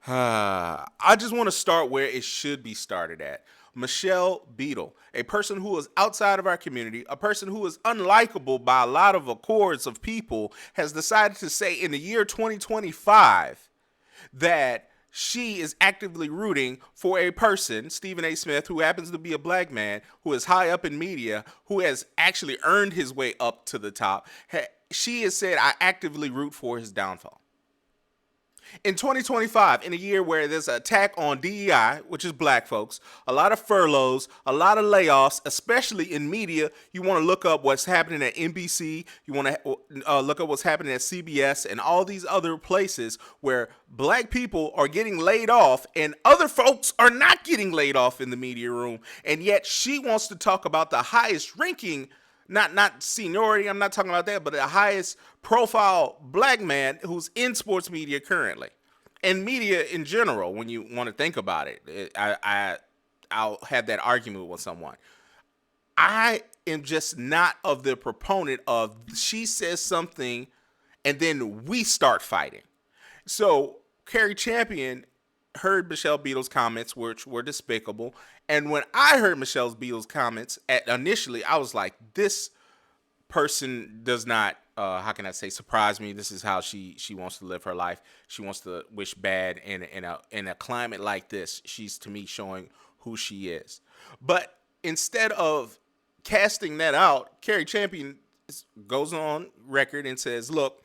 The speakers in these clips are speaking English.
I just want to start where it should be started at. Michelle Beadle, a person who is outside of our community, a person who is unlikable by a lot of accords of people, has decided to say in the year 2025 that she is actively rooting for a person, Stephen A. Smith, who happens to be a black man, who is high up in media, who has actually earned his way up to the top. She has said, I actively root for his downfall. In 2025, in a year where there's an attack on DEI, which is black folks, a lot of furloughs, a lot of layoffs, especially in media, you want to look up what's happening at NBC, you want to look up what's happening at CBS and all these other places where black people are getting laid off and other folks are not getting laid off in the media room. And yet she wants to talk about the highest ranking, not seniority, I'm not talking about that, but the highest profile black man who's in sports media currently, and media in general. When you want to think about it, I'll have that argument with someone. I am just not of the proponent of she says something and then we start fighting. So Cari Champion heard Michelle Beadle's comments, which were despicable. And when I heard Michelle Beadle's comments initially, I was like, this person does not, how can I say, surprise me. This is how she wants to live her life. She wants to wish bad in a climate like this. She's, to me, showing who she is. But instead of casting that out, Cari Champion goes on record and says, look,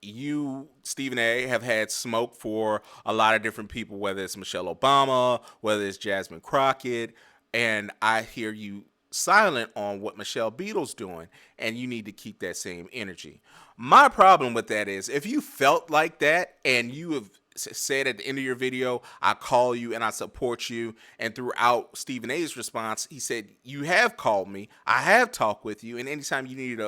you, Stephen A., have had smoke for a lot of different people, whether it's Michelle Obama, whether it's Jasmine Crockett, and I hear you silent on what Michelle Beadle's doing, and you need to keep that same energy. My problem with that is if you felt like that and you have said at the end of your video, I call you and I support you, and throughout Stephen A's response, he said, you have called me, I have talked with you, and anytime you needed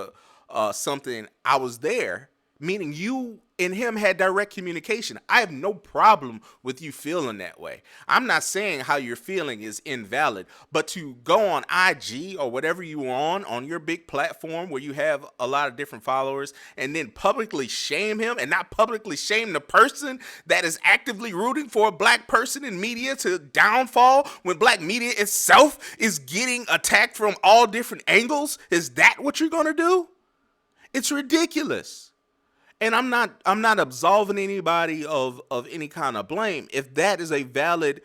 something, I was there, meaning you and him had direct communication. I have no problem with you feeling that way. I'm not saying how you're feeling is invalid, but to go on IG or whatever you are on your big platform where you have a lot of different followers, and then publicly shame him and not publicly shame the person that is actively rooting for a black person in media to downfall when black media itself is getting attacked from all different angles, is that what you're going to do? It's ridiculous. And I'm not absolving anybody of any kind of blame. If that is a valid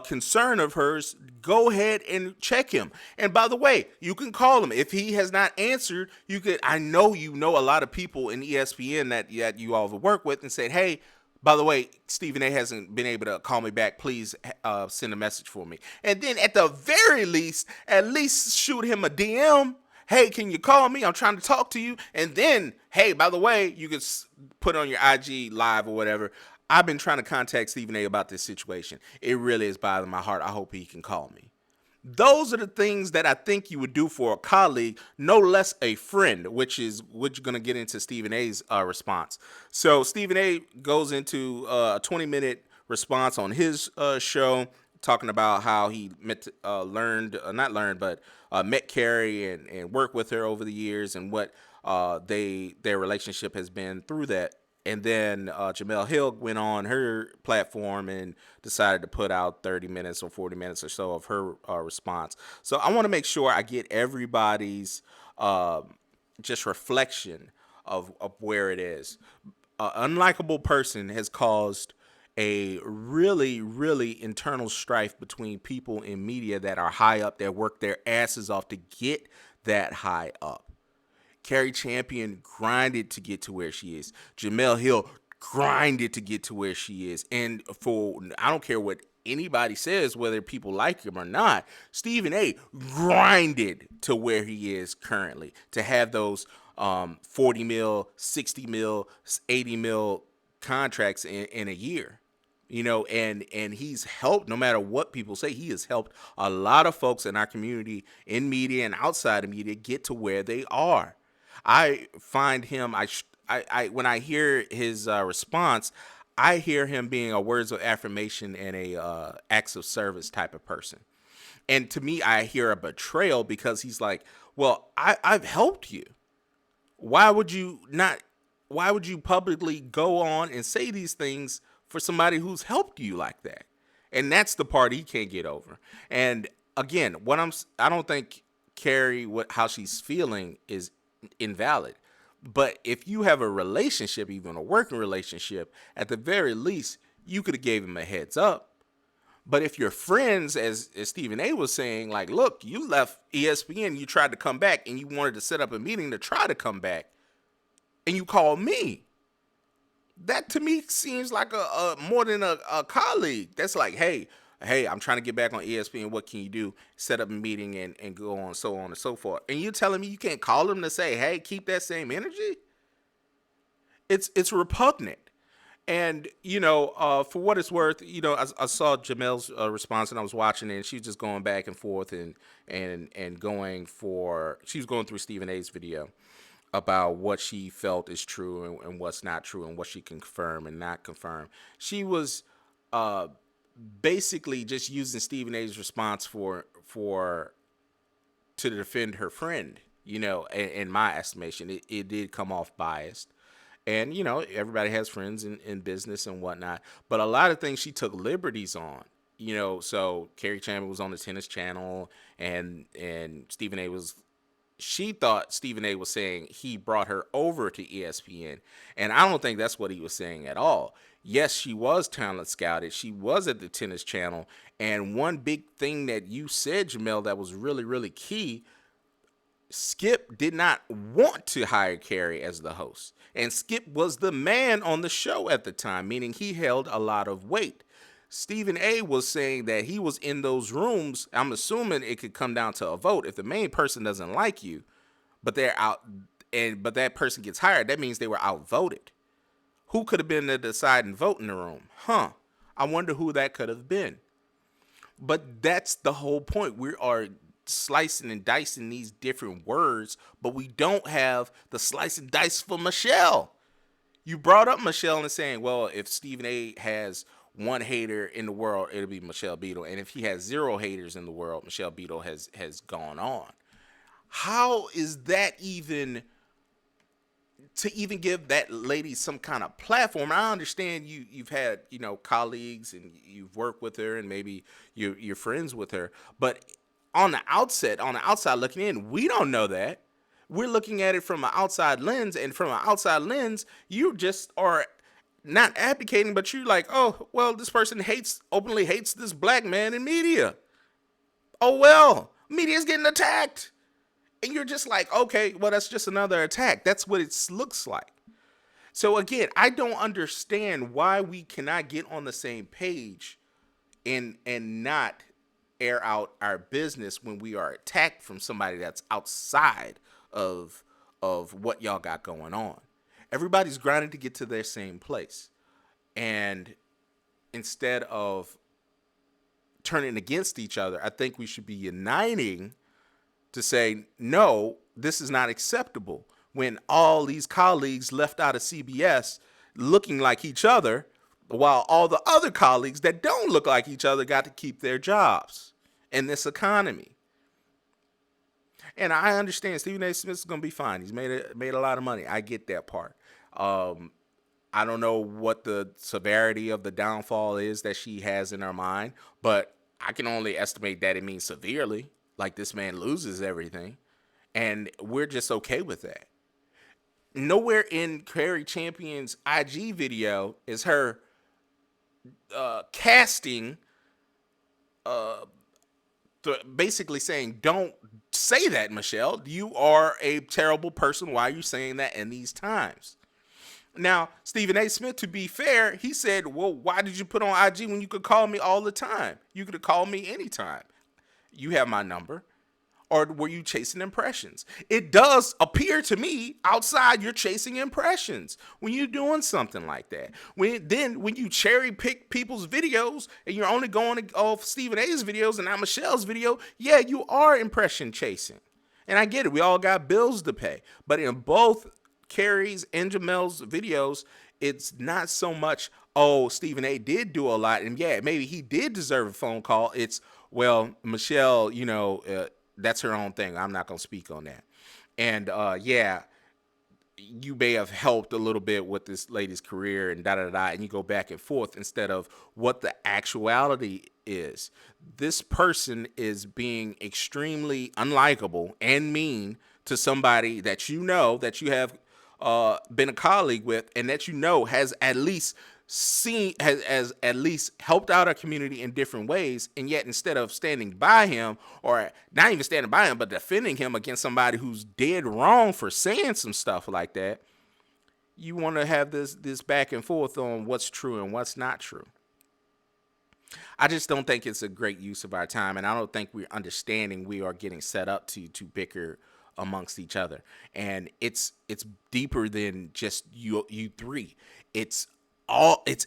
concern of hers, go ahead and check him. And by the way, you can call him if he has not answered. You could. I know you know a lot of people in ESPN that you all have worked with, and said, hey, by the way, Stephen A hasn't been able to call me back. Please send a message for me. And then at the very least, at least shoot him a DM. Hey, can you call me? I'm trying to talk to you. And then, hey, by the way, you can put on your IG live or whatever. I've been trying to contact Stephen A about this situation. It really is bothering my heart. I hope he can call me. Those are the things that I think you would do for a colleague, no less a friend, which is what you're going to get into Stephen A's response. So Stephen A goes into a 20-minute response on his show, talking about how he met, met Cari and worked with her over the years, and what their relationship has been through that. And then Jemelehill went on her platform and decided to put out 30 minutes or 40 minutes or so of her response. So I want to make sure I get everybody's just reflection of where it is. An unlikable person has caused a really, really internal strife between people in media that are high up, that work their asses off to get that high up. Cari Champion grinded to get to where she is. Jemelehill grinded to get to where she is. And I don't care what anybody says, whether people like him or not, Stephen A grinded to where he is currently to have those 40 mil, 60 mil, 80 mil contracts in a year. And he's helped, no matter what people say, he has helped a lot of folks in our community, in media and outside of media, get to where they are. I find him, I when I hear his response, I hear him being a words of affirmation and a acts of service type of person. And to me, I hear a betrayal, because he's like, well, I've helped you. Why would you publicly go on and say these things for somebody who's helped you like that. And that's the part he can't get over. And again, I don't think Cari, how she's feeling is invalid. But if you have a relationship, even a working relationship, at the very least, you could have gave him a heads up. But if you're friends, as Stephen A was saying, like, look, you left ESPN, you tried to come back, and you wanted to set up a meeting to try to come back, and you called me. That to me seems like a more than a colleague. That's like, hey, I'm trying to get back on ESPN. What can you do? Set up a meeting and go on and so forth. And you telling me you can't call him to say, hey, keep that same energy? It's repugnant. And for what it's worth, I saw Jamel's response, and I was watching it, and she was just going back and forth and she was going through Stephen A's video about what she felt is true and what's not true and what she can confirm and not confirm. She was basically just using Stephen A's response to defend her friend. In my estimation, it did come off biased. And, everybody has friends in business and whatnot. But a lot of things she took liberties on. So Cari Champion was on the tennis channel, and she thought Stephen A was saying he brought her over to ESPN. And I don't think that's what he was saying at all. Yes, she was talent scouted. She was at the tennis channel. And one big thing that you said, Jemele, that was really, really key, Skip did not want to hire Cari as the host. And Skip was the man on the show at the time, meaning he held a lot of weight. Stephen A was saying that he was in those rooms. I'm assuming it could come down to a vote. If the main person doesn't like you, but they're out, but that person gets hired, that means they were outvoted. Who could have been the deciding vote in the room? I wonder who that could have been. But that's the whole point. We are slicing and dicing these different words, but we don't have the slice and dice for Michelle. You brought up Michelle and saying, well, if Stephen A has one hater in the world, it'll be Michelle Beadle. And if he has 0 haters in the world, Michelle Beadle has gone on. How is that even to even give that lady some kind of platform? I understand you've had, colleagues and you've worked with her and maybe you're friends with her, but on the outside looking in, we don't know that. We're looking at it from an outside lens, and from an outside lens, you just are not advocating, but you're like, oh, well, this person openly hates this black man in media. Oh, well, media's getting attacked. And you're just like, okay, well, that's just another attack. That's what it looks like. So again, I don't understand why we cannot get on the same page and not air out our business when we are attacked from somebody that's outside of what y'all got going on. Everybody's grinding to get to their same place. And instead of turning against each other, I think we should be uniting to say, no, this is not acceptable. When all these colleagues left out of CBS looking like each other, while all the other colleagues that don't look like each other got to keep their jobs in this economy. And I understand Stephen A. Smith is going to be fine. He's made a lot of money. I get that part. I don't know what the severity of the downfall is that she has in her mind, but I can only estimate that it means severely, like this man loses everything, and we're just okay with that. Nowhere in Cari Champion's IG video is her casting, basically saying, don't say that, Michelle. You are a terrible person. Why are you saying that in these times? Now, Stephen A. Smith, to be fair, he said, well, why did you put on IG when you could call me all the time? You could have called me anytime. You have my number. Or were you chasing impressions? It does appear to me outside you're chasing impressions when you're doing something like that. When you cherry pick people's videos and you're only going off Stephen A's videos and not Michelle's video, yeah, you are impression chasing. And I get it. We all got bills to pay. But in both Cari's and Jemele's videos, it's not so much, oh, Stephen A did do a lot. And yeah, maybe he did deserve a phone call. It's, well, Michelle, that's her own thing. I'm not going to speak on that. And yeah, you may have helped a little bit with this lady's career and da da da, and you go back and forth instead of what the actuality is. This person is being extremely unlikable and mean to somebody that you know, that you have been a colleague with, and that you know has at least has at least helped out our community in different ways. And yet, instead of standing by him, or not even standing by him but defending him against somebody who's dead wrong for saying some stuff like that, you want to have this back and forth on what's true and what's not true. I just don't think it's a great use of our time, and I don't think we're understanding we are getting set up to bicker amongst each other. And it's deeper than just you three. It's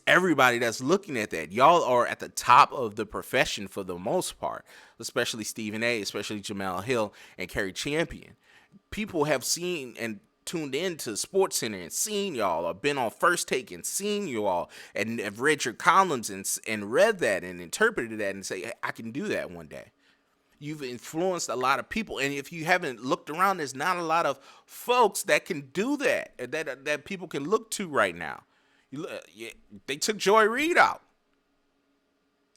everybody that's looking at that. Y'all are at the top of the profession for the most part, especially Stephen A, especially Jemelehill and Cari Champion. People have seen and tuned into Sports Center and seen y'all, or been on First Take and seen you all, and have read your columns and read that and interpreted that and say, hey, I can do that one day. You've influenced a lot of people, and if you haven't looked around, there's not a lot of folks that can do that, that people can look to right now. They took Joy Reid out.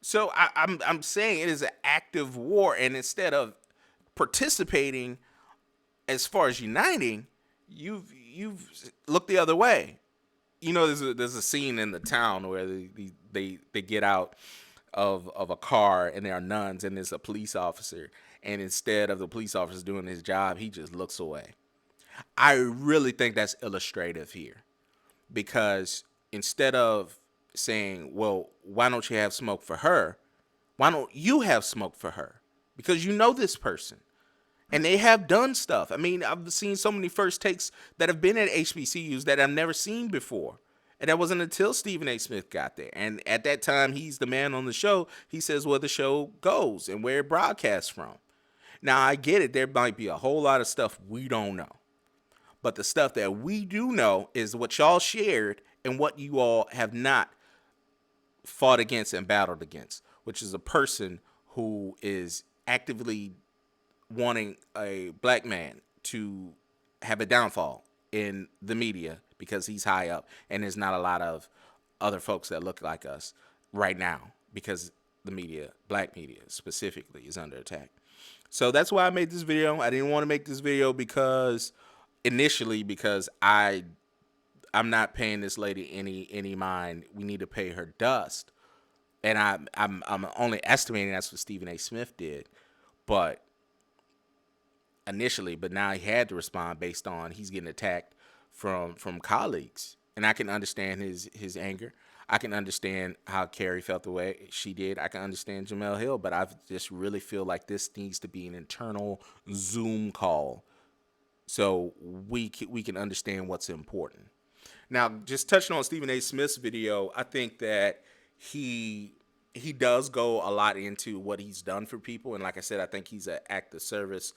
So I'm saying it is an active war, and instead of participating as far as uniting, you've looked the other way. You know, there's a scene in the town where they get out of a car, and there are nuns, and there's a police officer, and instead of the police officer doing his job, he just looks away. I really think that's illustrative here, because instead of saying, well, why don't you have smoke for her? Why don't you have smoke for her? Because you know this person. And they have done stuff. I mean, I've seen so many first takes that have been at HBCUs that I've never seen before. And that wasn't until Stephen A. Smith got there. And at that time, he's the man on the show. He says where the show goes and where it broadcasts from. Now, I get it. There might be a whole lot of stuff we don't know. But the stuff that we do know is what y'all shared and what you all have not fought against and battled against, which is a person who is actively wanting a black man to have a downfall in the media because he's high up, and there's not a lot of other folks that look like us right now because the media, black media specifically, is under attack. So that's why I made this video. I didn't want to make this video because I'm not paying this lady any mind. We need to pay her dust, and I'm only estimating that's what Stephen A. Smith did, but now he had to respond based on he's getting attacked from colleagues, and I can understand his anger. I can understand how Cari felt the way she did. I can understand Jemelehill, but I just really feel like this needs to be an internal Zoom call so we can understand what's important. Now, just touching on Stephen A. Smith's video, I think that he does go a lot into what he's done for people, and like I said, I think he's an act of service,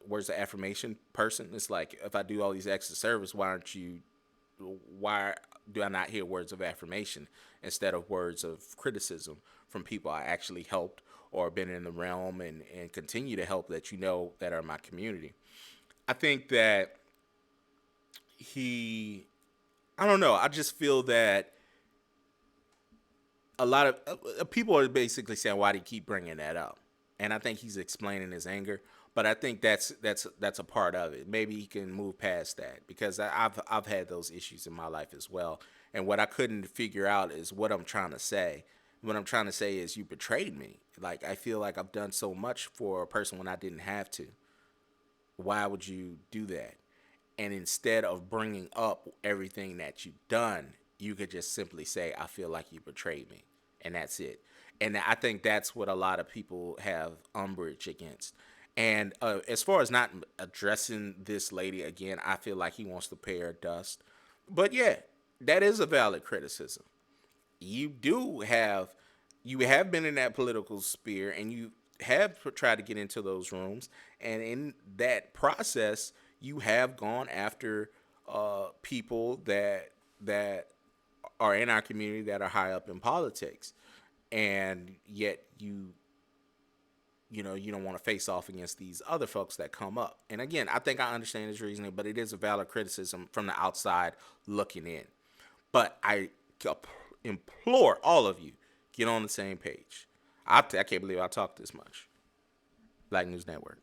words of affirmation person. It's like, if I do all these acts of service, why do I not hear words of affirmation instead of words of criticism from people I actually helped or been in the realm and continue to help that that are my community? I think that I don't know, I just feel that a lot of people are basically saying, why do you keep bringing that up? And I think he's explaining his anger, but I think that's a part of it. Maybe he can move past that, because I've had those issues in my life as well. And what I couldn't figure out is what I'm trying to say. What I'm trying to say is, you betrayed me. Like, I feel like I've done so much for a person when I didn't have to. Why would you do that? And instead of bringing up everything that you've done, you could just simply say, I feel like you betrayed me. And that's it. And I think that's what a lot of people have umbrage against. And as far as not addressing this lady again, I feel like he wants to pay her dust. But yeah, that is a valid criticism. You have been in that political sphere, and you have tried to get into those rooms. And in that process, you have gone after people that are in our community that are high up in politics, and yet you you know, you don't want to face off against these other folks that come up. And again, I think I understand his reasoning, but it is a valid criticism from the outside looking in. But I implore all of you, get on the same page. I can't believe I talked this much. Black News Network.